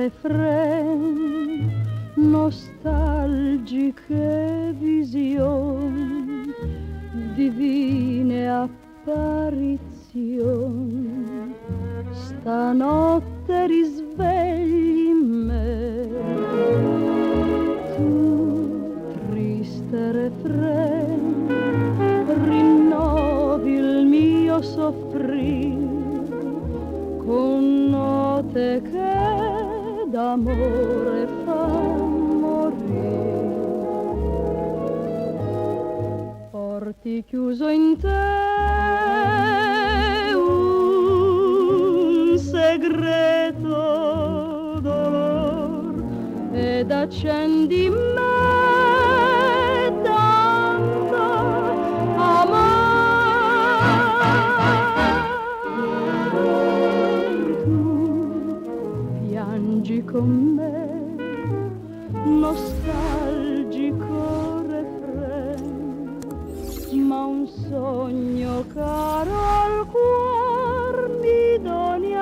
refrain, nostalgiche visioni, divine apparizioni, stanotte risvegli me. Tu, triste refrain, rinnovi il mio soffrir con note che d'amore fan morir. Porti chiuso in te un segreto dolor ed accendi in me tanto amor. Con me, nostalgico refrain, ma un sogno caro al cuor mi doni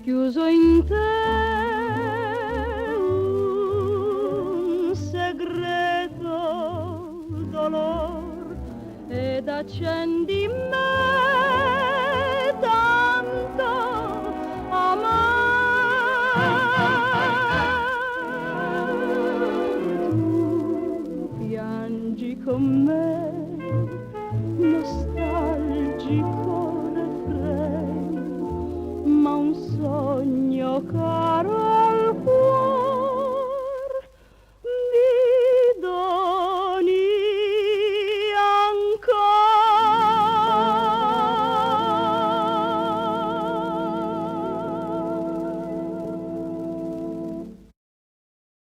chiuso in te un segreto dolor ed accendi in me tanto amor. Tu piangi con me, nostalgico refrain, ma un sogno caro